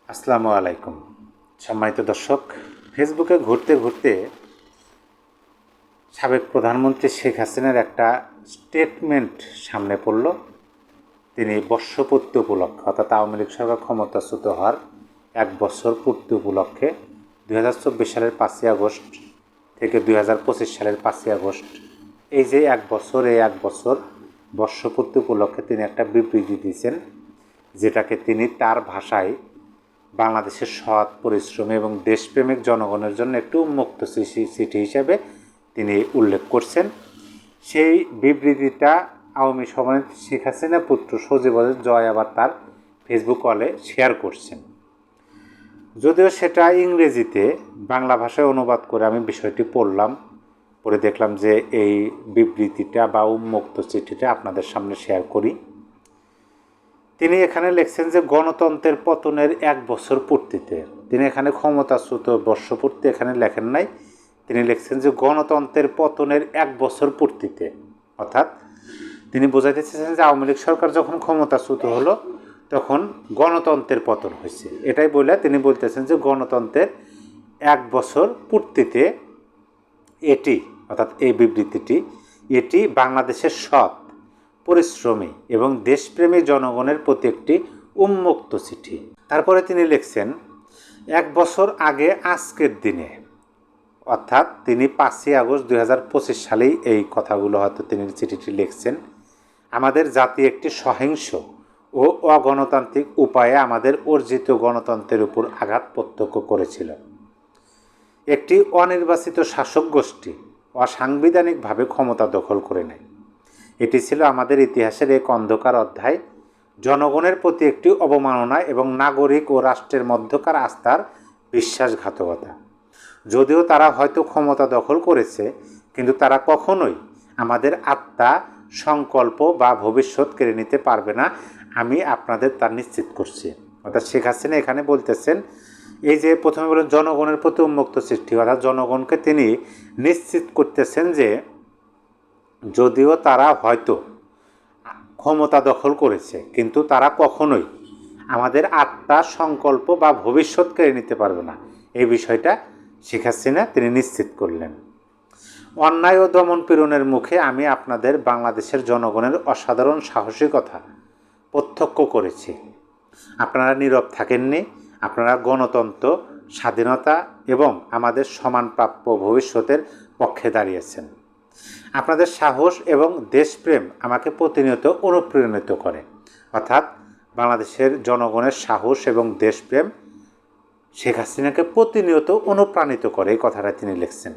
আসসালামু আলাইকুম। সম্মানিত দর্শক, ফেসবুকে ঘুরতে ঘুরতে সাবেক প্রধানমন্ত্রী শেখ হাসিনার একটা স্টেটমেন্ট সামনে পড়ল। তিনি বর্ষপূর্তি উপলক্ষে অর্থাৎ আওয়ামী লীগ সরকার ক্ষমতাচ্যুত হওয়ার ১ বছর পূর্তি উপলক্ষে ২০২৪ সালের ৫ই আগস্ট থেকে ২০২৫ সালের ৫ই আগস্ট এই যে ১ বছর, এই ১ বছর বর্ষপূর্তি উপলক্ষে তিনি একটা বিবৃতি দিয়েছেন, যেটাকে তিনি তার ভাষায় বাংলাদেশের সৎ, পরিশ্রমী এবং দেশপ্রেমিক জনগণের জন্য একটু উন্মুক্ত চিঠি হিসেবে তিনি উল্লেখ করছেন। সেই বিবৃতিটা আওয়ামী সভানেত্রী শেখ হাসিনা পুত্র সজীব জয় আবার তার ফেসবুক ওয়ালে শেয়ার করছেন। যদিও সেটা ইংরেজিতে, বাংলা ভাষায় অনুবাদ করে আমি বিষয়টি পড়লাম, পরে দেখলাম যে এই বিবৃতিটা বা উন্মুক্ত চিঠিটা আপনাদের সামনে শেয়ার করি। তিনি এখানে লিখছেন যে গণতন্ত্রের পতনের ১ বছর পূর্তিতে, তিনি এখানে ক্ষমতাচ্যুত বর্ষপূর্তি এখানে লেখেন নাই, তিনি লিখছেন যে গণতন্ত্রের পতনের ১ বছর পূর্তিতে, অর্থাৎ তিনি বোঝাতে চেয়েছেন যে আওয়ামী লীগ সরকার যখন ক্ষমতাচ্যুত হলো তখন গণতন্ত্রের পতন হয়েছে। এটাই বলে তিনি বলতেছেন যে গণতন্ত্রের ১ বছর পূর্তিতে এটি, অর্থাৎ এই বিবৃতিটি, এটি বাংলাদেশের সৎ, পরিশ্রমী এবং দেশপ্রেমী জনগণের প্রতি একটি উন্মুক্ত চিঠি। তারপরে তিনি লিখছেন ১ বছর আগে আজকের দিনে, অর্থাৎ তিনি ৫ই আগস্ট ২০২৫ সালেই এই কথাগুলো হয়তো তিনি চিঠিটি লিখছেন, আমাদের জাতি একটি সহিংস ও অগণতান্ত্রিক উপায়ে আমাদের অর্জিত গণতন্ত্রের উপর আঘাত প্রত্যক্ষ করেছিল। একটি অনির্বাচিত শাসক গোষ্ঠী অসাংবিধানিকভাবে ক্ষমতা দখল করে নেয়। এটি ছিল আমাদের ইতিহাসের এক অন্ধকার অধ্যায়, জনগণের প্রতি একটি অবমাননা এবং নাগরিক ও রাষ্ট্রের মধ্যকার আস্থার বিশ্বাসঘাতকতা। যদিও তারা হয়তো ক্ষমতা দখল করেছে, কিন্তু তারা কখনোই আমাদের আত্মা, সংকল্প বা ভবিষ্যৎ কেড়ে নিতে পারবে না, আমি আপনাদের তা নিশ্চিত করছি। অর্থাৎ শেখ হাসিনা এখানে বলতেছেন, এই যে প্রথমে বলেন জনগণের প্রতি উন্মুক্ত সৃষ্টি, অর্থাৎ জনগণকে তিনি নিশ্চিত করতেছেন যে যদিও তারা হয়তো ক্ষমতা দখল করেছে, কিন্তু তারা কখনোই আমাদের আত্মা, সংকল্প বা ভবিষ্যৎ কেড়ে নিতে পারবে না, এই বিষয়টা শেখ হাসিনা তিনি নিশ্চিত করলেন। অন্যায় ও দমন পীড়নের মুখে আমি আপনাদের বাংলাদেশের জনগণের অসাধারণ সাহসিকতা প্রত্যক্ষ করেছি। আপনারা নীরব থাকেননি, আপনারা গণতন্ত্র, স্বাধীনতা এবং আমাদের সমান প্রাপ্য ভবিষ্যতের পক্ষে দাঁড়িয়েছেন। আপনাদের সাহস এবং দেশপ্রেম আমাকে প্রতিনিয়ত অনুপ্রাণিত করে। অর্থাৎ বাংলাদেশের জনগণের সাহস এবং দেশপ্রেম শেখ হাসিনাকে প্রতিনিয়ত অনুপ্রাণিত করে, এই কথাটা তিনি লিখছেন।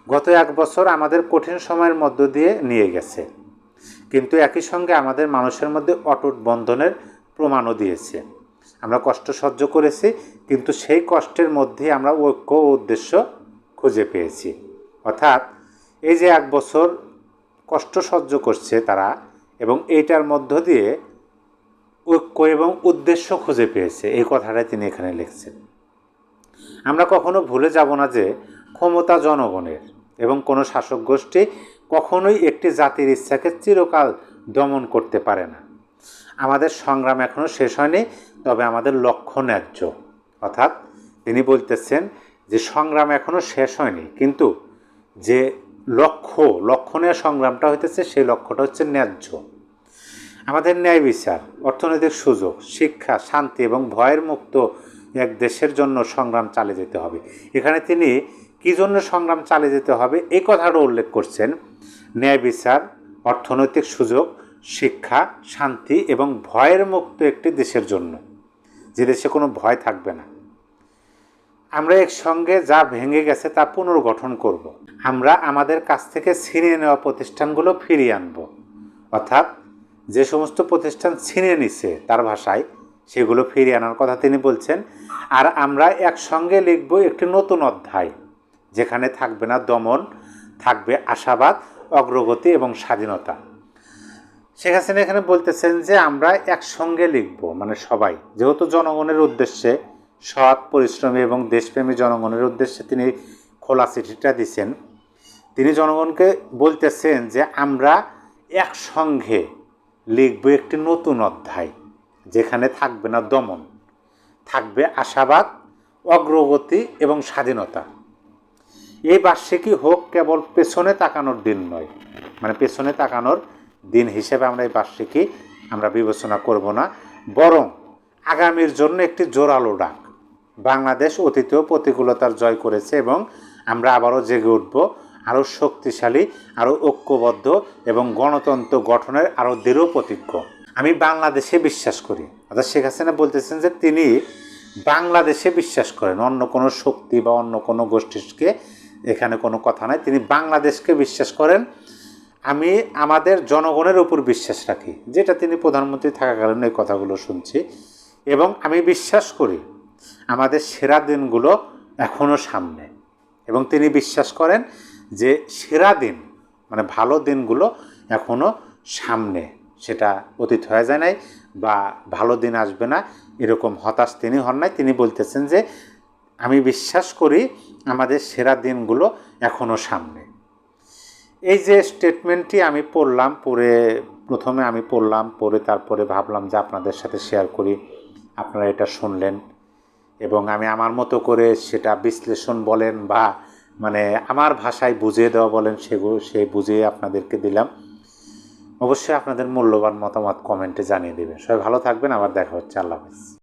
গত ১ বছর আমাদের কঠিন সময়ের মধ্য দিয়ে নিয়ে গেছে, কিন্তু একই সঙ্গে আমাদের মানুষের মধ্যে অটুট বন্ধনের প্রমাণও দিয়েছে। আমরা কষ্ট সহ্য করেছি, কিন্তু সেই কষ্টের মধ্যে আমরা ঐক্য ও উদ্দেশ্য খুঁজে পেয়েছি। অর্থাৎ এই যে ১ বছর কষ্ট সহ্য করছে তারা, এবং এইটার মধ্য দিয়ে ঐক্য এবং উদ্দেশ্য খুঁজে পেয়েছে, এই কথাটাই তিনি এখানে লিখছেন। আমরা কখনো ভুলে যাব না যে ক্ষমতা জনগণের, এবং কোনো শাসক গোষ্ঠী কখনোই একটি জাতির ইচ্ছাকে চিরকাল দমন করতে পারে না। আমাদের সংগ্রাম এখনও শেষ হয়নি, তবে আমাদের লক্ষ্য ন্যায্য। অর্থাৎ তিনি বলতেছেন যে সংগ্রাম এখনও শেষ হয়নি, কিন্তু যে লক্ষ্যণীয় সংগ্রামটা হইতেছে, সেই লক্ষ্যটা হচ্ছে ন্যায্য। আমাদের ন্যায় বিচার, অর্থনৈতিক সুযোগ, শিক্ষা, শান্তি এবং ভয়ের মুক্ত এক দেশের জন্য সংগ্রাম চালিয়ে যেতে হবে। এখানে তিনি কী জন্য সংগ্রাম চালিয়ে যেতে হবে এই কথাটা উল্লেখ করছেন, ন্যায় বিচার, অর্থনৈতিক সুযোগ, শিক্ষা, শান্তি এবং ভয়ের মুক্ত একটি দেশের জন্য, যে দেশে কোনো ভয় থাকবে না। আমরা একসঙ্গে যা ভেঙে গেছে তা পুনর্গঠন করব। আমরা আমাদের কাছ থেকে ছিনিয়ে নেওয়া প্রতিষ্ঠানগুলো ফিরিয়ে আনব। অর্থাৎ যে সমস্ত প্রতিষ্ঠান ছিনিয়ে নিছে, তার ভাষায়, সেগুলো ফিরিয়ে আনার কথা তিনি বলছেন। আর আমরা একসঙ্গে লিখব একটি নতুন অধ্যায়, যেখানে থাকবে না দমন, থাকবে আশাবাদ, অগ্রগতি এবং স্বাধীনতা। শেখ হাসিনা এখানে বলতেছেন যে আমরা একসঙ্গে লিখব, মানে সবাই, যেহেতু জনগণের উদ্দেশ্যে, সৎ, পরিশ্রমী এবং দেশপ্রেমী জনগণের উদ্দেশ্যে তিনি খোলা চিঠিটা দিচ্ছেন। তিনি জনগণকে বলতেছেন যে আমরা একসঙ্গে লিখব একটি নতুন অধ্যায়, যেখানে থাকবে না দমন, থাকবে আশাবাদ, অগ্রগতি এবং স্বাধীনতা। এই বার্ষিকী হোক কেবল পেছনে তাকানোর দিন নয়, মানে পেছনে তাকানোর দিন হিসেবে আমরা এই বার্ষিকী আমরা বিবেচনা করব না, বরং আগামীর জন্য একটি জোরালো ডাক। বাংলাদেশ অতীতেও প্রতিকূলতার জয় করেছে এবং আমরা আবারও জেগে উঠব আরও শক্তিশালী, আরও ঐক্যবদ্ধ এবং গণতন্ত্র গঠনের আরও দৃঢ় প্রতিজ্ঞ। আমি বাংলাদেশে বিশ্বাস করি, অর্থাৎ শেখ হাসিনা বলতেছেন যে তিনি বাংলাদেশে বিশ্বাস করেন, অন্য কোনো শক্তি বা অন্য কোনো গোষ্ঠীকে এখানে কোনো কথা নাই, তিনি বাংলাদেশকে বিশ্বাস করেন। আমি আমাদের জনগণের উপর বিশ্বাস রাখি, যেটা তিনি প্রধানমন্ত্রী থাকাকালীন এই কথাগুলো শুনছি, এবং আমি বিশ্বাস করি আমাদের সেরা দিনগুলো এখনও সামনে, এবং তিনি বিশ্বাস করেন যে সেরা দিন মানে ভালো দিনগুলো এখনও সামনে, সেটা অতীত হয়ে যায় নাই বা ভালো দিন আসবে না এরকম হতাশ তিনি হন নাই। তিনি বলতেছেন যে আমি বিশ্বাস করি আমাদের সেরা দিনগুলো এখনও সামনে। এই যে স্টেটমেন্টটি আমি পড়লাম, প্রথমে আমি পড়লাম, পড়ে তারপরে ভাবলাম যে আপনাদের সাথে শেয়ার করি। আপনারা এটা শুনলেন এবং আমি আমার মতো করে সেটা বিশ্লেষণ বলেন বা মানে আমার ভাষায় বুঝিয়ে দেওয়া বলেন, সে বুঝিয়ে আপনাদেরকে দিলাম। অবশ্যই আপনাদের মূল্যবান মতামত কমেন্টে জানিয়ে দেবেন। সবাই ভালো থাকবেন, আবার দেখা হচ্ছে। আল্লাহ হাফেজ।